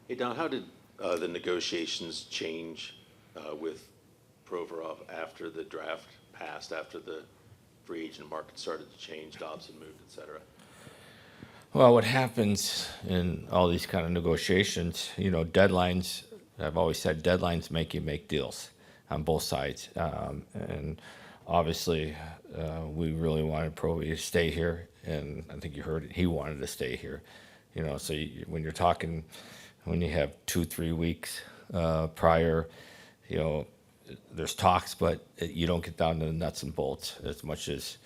Hey, Don, how did the negotiations change with Provorov after the draft passed, after the free agent market started to change, Dobson moved, et cetera? Well, what happens in all these kind of negotiations, deadlines, I've always said deadlines make you make deals on both sides. And obviously, we really wanted Proby to stay here. And I think you heard it, he wanted to stay here. So when you're talking, when you have 2-3 weeks prior, you know, there's talks, but you don't get down to the nuts and bolts as much as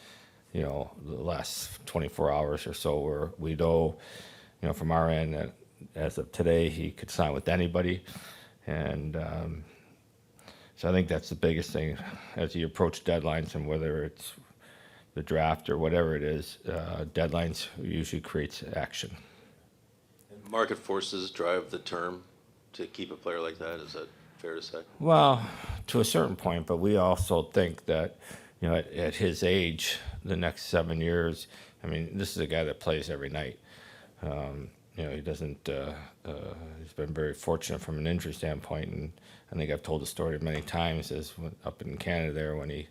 the last 24 hours or so, where we know, from our end that as of today, he could sign with anybody. And so I think that's the biggest thing as you approach deadlines, and whether it's the draft or whatever it is, deadlines usually creates action. Market forces drive the term to keep a player like that. Is that fair to say? Well, to a certain point, but we also think that, at his age, the next 7 years, I mean, this is a guy that plays every night. He doesn't, he's been very fortunate from an injury standpoint. And I think I've told the story many times up in Canada there when he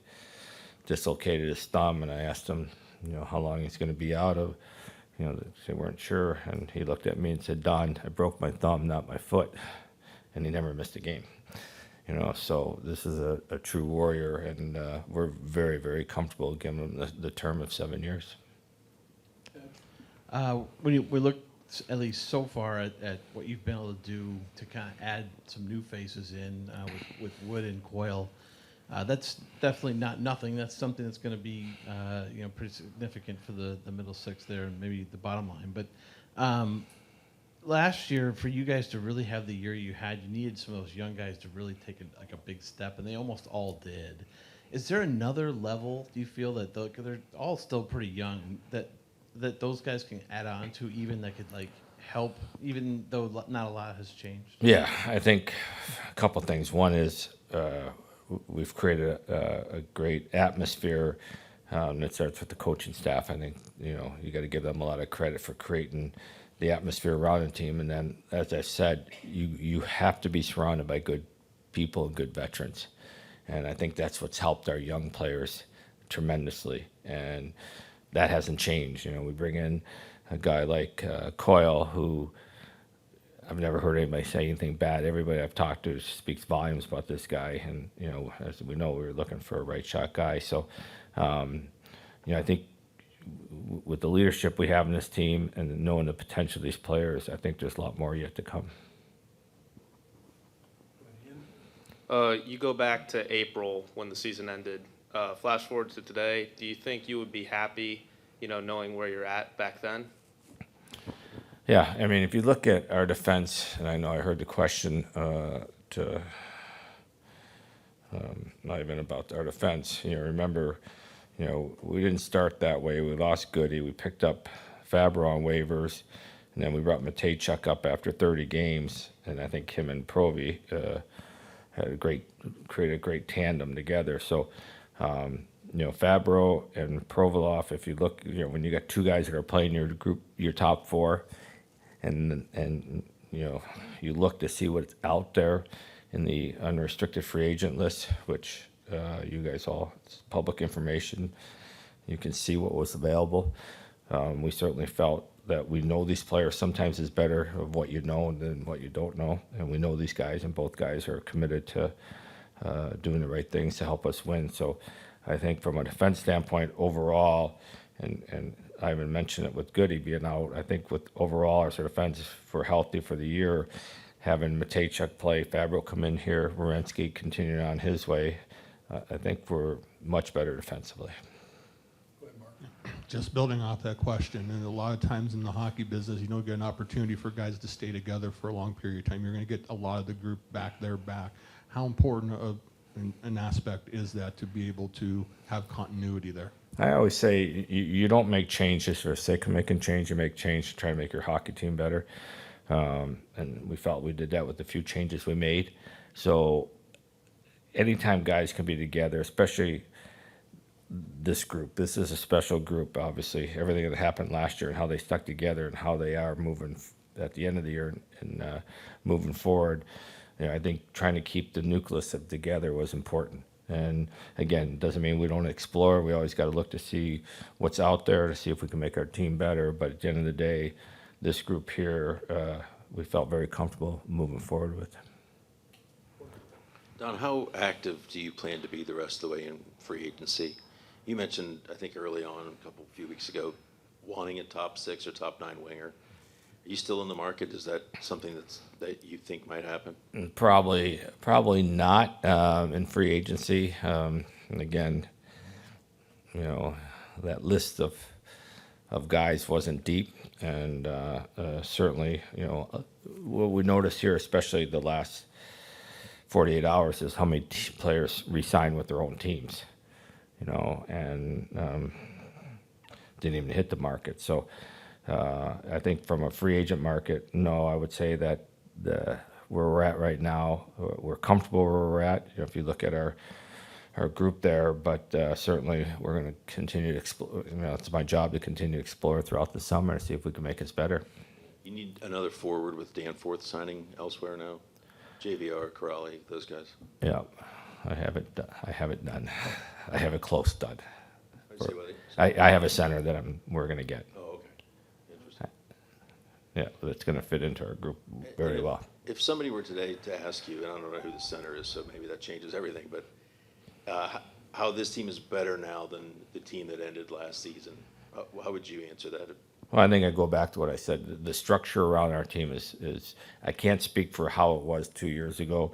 dislocated his thumb, and I asked him, how long he's going to be out of. They weren't sure. And he looked at me and said, Don, I broke my thumb, not my foot. And he never missed a game. So this is a true warrior, and we're very, very comfortable giving him the term of 7 years. We look at least so far at what you've been able to do to kind of add some new faces in with Wood and Coyle, that's definitely not nothing. That's something that's going to be pretty significant for the middle six there, and maybe the bottom line. But last year, for you guys to really have the year you had, you needed some of those young guys to really take a big step, and they almost all did. Is there another level, do you feel, that they're all still pretty young, that those guys can add on to, even that could help, even though not a lot has changed? Yeah, I think a couple things. One is we've created a great atmosphere. It starts with the coaching staff. I think you got to give them a lot of credit for creating the atmosphere around the team. And then, as I said, you have to be surrounded by good people and good veterans. And I think that's what's helped our young players tremendously. And that hasn't changed. We bring in a guy like Coyle, who I've never heard anybody say anything bad. Everybody I've talked to speaks volumes about this guy. And, as we know, we were looking for a right shot guy. So, I think with the leadership we have in this team and knowing the potential of these players, I think there's a lot more yet to come. You go back to April when the season ended. Flash forward to today. Do you think you would be happy, knowing where you're at back then? Yeah, I mean, if you look at our defense, and I know I heard the question not even about our defense. Remember, we didn't start that way. We lost Goody. We picked up Fabro on waivers, and then we brought Matejchuk up after 30 games. And I think him and Provy created a great tandem together. So, Fabro and Provorov, if you look, when you got two guys that are playing your group, your top four, and you look to see what's out there in the unrestricted free agent list, which you guys all, it's public information. You can see what was available. We certainly felt that we know these players. Sometimes it's better of what you know than what you don't know. And we know these guys, and both guys are committed to doing the right things to help us win. So I think from a defense standpoint overall, and I even mentioned it with Goody being out, I think with overall our defense, if we're healthy for the year, having Matejchuk play, Fabro come in here, Werenski continuing on his way, I think we're much better defensively. Just building off that question, and a lot of times in the hockey business, you don't get an opportunity for guys to stay together for a long period of time. You're going to get a lot of the group back. How important of an aspect is that to be able to have continuity there? I always say you don't make changes for the sake of making change. You make change to try to make your hockey team better. And we felt we did that with the few changes we made. So anytime guys can be together, especially this group, this is a special group, obviously. Everything that happened last year and how they stuck together and how they are moving at the end of the year and moving forward. I think trying to keep the nucleus together was important. And again, doesn't mean we don't explore. We always got to look to see what's out there to see if we can make our team better. But at the end of the day, this group here, we felt very comfortable moving forward with. Don, how active do you plan to be the rest of the way in free agency? You mentioned, I think early on, few weeks ago, wanting a top 6 or top 9 winger. Are you still in the market? Is that something that you think might happen? Probably not in free agency. And again, that list of guys wasn't deep, and certainly, what we noticed here, especially the last 48 hours, is how many players re-signed with their own teams, and didn't even hit the market. So I think from a free agent market, no, I would say that where we're at right now, we're comfortable where we're at. If you look at our group there, but certainly we're going to continue to explore. It's my job to continue to explore throughout the summer to see if we can make us better. You need another forward with Danforth signing elsewhere now? JVR, Corrali, those guys? Yeah, I have it done. I have it close done. Say what? I have a center that we're going to get. Oh, okay. Interesting. Yeah, that's going to fit into our group very well. If somebody were today to ask you, and I don't know who the center is, so maybe that changes everything, but how this team is better now than the team that ended last season, how would you answer that? Well, I think I go back to what I said. The structure around our team is I can't speak for how it was 2 years ago.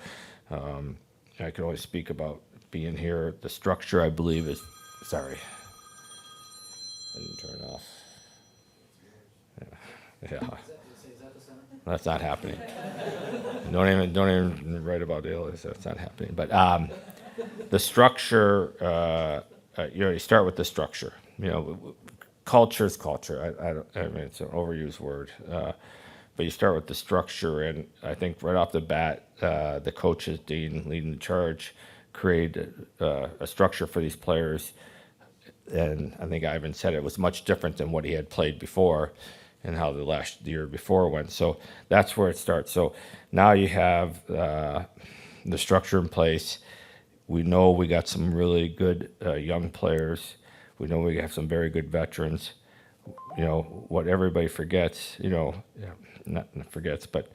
I can only speak about being here. The structure, I believe, is, sorry, I didn't turn it off. Yeah. That's not happening. Don't even write about the Oilers. That's not happening. But the structure, you start with the structure. Culture is culture. I mean, it's an overused word. But you start with the structure, and I think right off the bat, the coaches, Dean leading the charge, created a structure for these players. And I think Ivan said it was much different than what he had played before and how the year before went. So that's where it starts. So now you have the structure in place. We know we got some really good young players. We know we have some very good veterans. What everybody forgets, not forgets, but,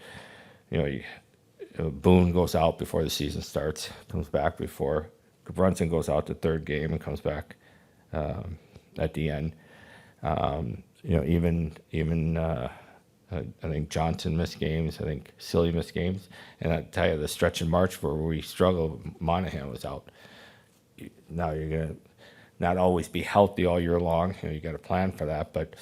Boone goes out before the season starts, comes back before. Brunson goes out the third game and comes back at the end. I think Johnson missed games. I think Silly missed games. And I tell you, the stretch in March where we struggled, Monahan was out. Now you're going to not always be healthy all year long. You got to plan for that. But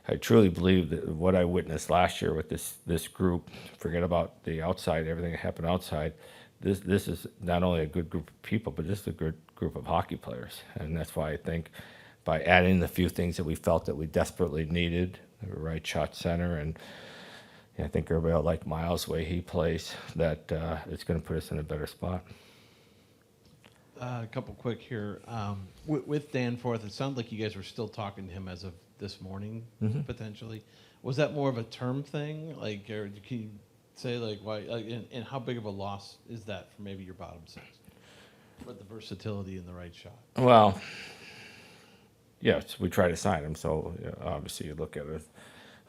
I truly believe that what I witnessed last year with this group, forget about the outside, everything that happened outside, this is not only a good group of people, but this is a good group of hockey players. And that's why I think by adding the few things that we felt that we desperately needed, the right shot center, and I think everybody will like Miles' way he plays, that it's going to put us in a better spot. A couple quick here. With Danforth, it sounded like you guys were still talking to him as of this morning, potentially. Was that more of a term thing? Or can you say, why, and how big of a loss is that for maybe your bottom six? With the versatility and the right shot? Well, yes, we try to sign him, so obviously you look at it as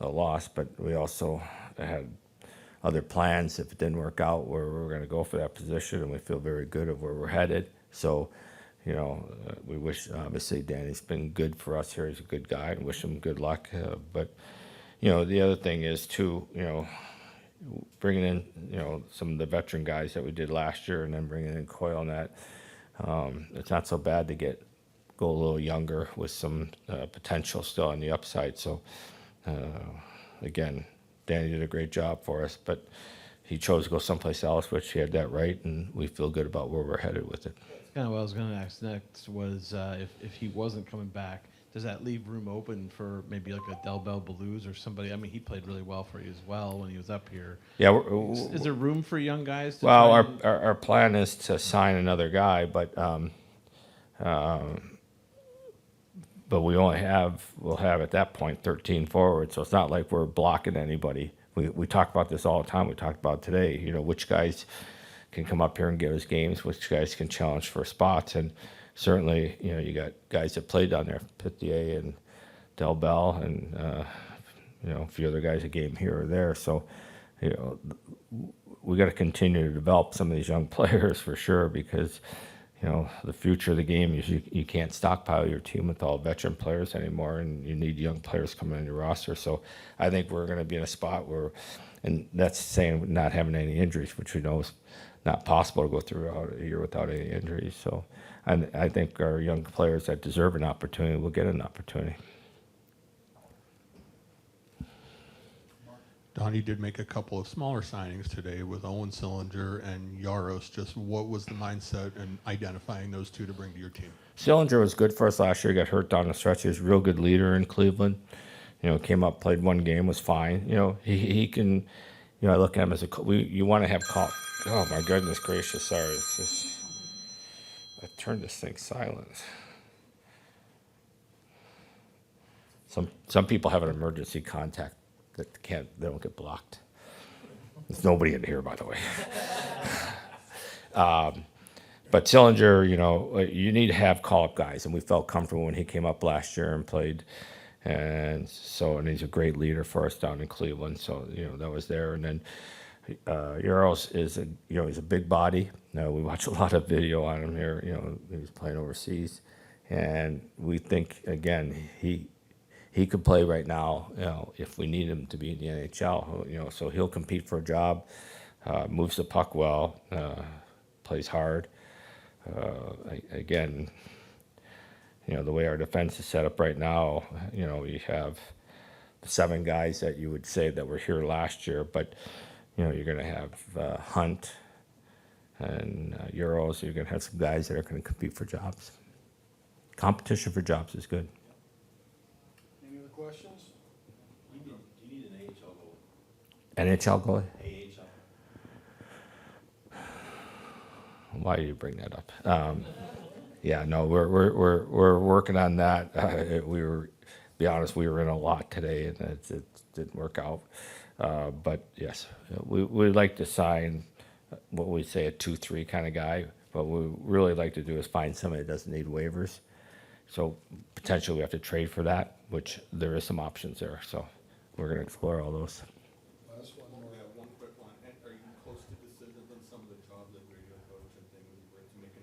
a loss, but we also had other plans if it didn't work out where we were going to go for that position, and we feel very good of where we're headed. So, we wish, obviously, Danny's been good for us here. He's a good guy, and wish him good luck. But, the other thing is, too, bringing in, some of the veteran guys that we did last year and then bringing in Coyle and that, it's not so bad to go a little younger with some potential still on the upside. So, again, Danny did a great job for us, but he chose to go someplace else, which he had that right, and we feel good about where we're headed with it. That's kind of what I was going to ask next was if he wasn't coming back, does that leave room open for maybe like a Del Bell Blues or somebody? I mean, he played really well for you as well when he was up here. Yeah. Is there room for young guys? Well, our plan is to sign another guy, but we'll have at that point 13 forwards, so it's not like we're blocking anybody. we talk about this all the time. We talked about it today, you know, which guys can come up here and give us games, which guys can challenge for spots. And certainly, you know, you got guys that played down there, Pithier and Del Bell, and, you know, a few other guys a game here or there. So, you know, we got to continue to develop some of these young players for sure, because, you know, the future of the game is you can't stockpile your team with all veteran players anymore, and you need young players coming in your roster. So I think we're going to be in a spot where, and that's saying not having any injuries, which we know is not possible to go through a year without any injuries. So I think our young players that deserve an opportunity will get an opportunity. Donnie did make a couple of smaller signings today with Owen Sillinger and Yaros. Just what was the mindset in identifying those two to bring to your team? Sillinger was good for us last year. Got hurt down the stretch. He was a real good leader in Cleveland. You know, came up, played one game, was fine. You know, he can. You know, I look at him as you want to have call. Oh my goodness gracious! Sorry, it's just I turned this thing silent. Some people have an emergency contact that they don't get blocked. There's nobody in here, by the way. But Sillinger, you know, you need to have call-up guys, and we felt comfortable when he came up last year and played. And he's a great leader for us down in Cleveland. So, you know, that was there. And then Euros is he's a big body. Now, we watch a lot of video on him here. You know, he was playing overseas, and we think again he could play right now. You know, if we need him to be in the NHL, you know, so he'll compete for a job. Moves the puck well, plays hard. Again, you know, the way our defense is set up right now, you know, we have 7 guys that you would say that were here last year, but, you know, you're going to have Hunt and Euros. You're going to have some guys that are going to compete for jobs. Competition for jobs is good. Any other questions? Do you need an AHL goalie? NHL goalie? AHL. Why do you bring that up? Yeah, no, we're working on that. Be honest, we were in a lot today, and it didn't work out. But yes, we'd like to sign what we say a 2-3 kind of guy. What we really like to do is find somebody that doesn't need waivers. So potentially we have to trade for that, which there is some options there. So we're going to explore all those. Last one. We have one quick one. And are you close to decisions on some of the jobs like radio coach and things to make an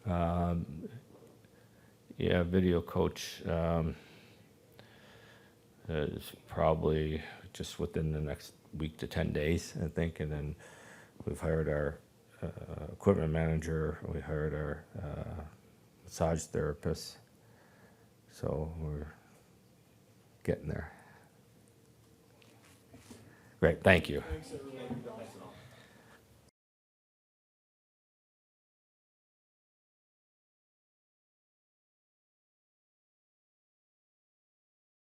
announcement? Yeah, video coach is probably just within the next week to 10 days, I think. And then we've hired our equipment manager. We hired our massage therapist. So we're getting there. Great, thank you. Thanks, everyone.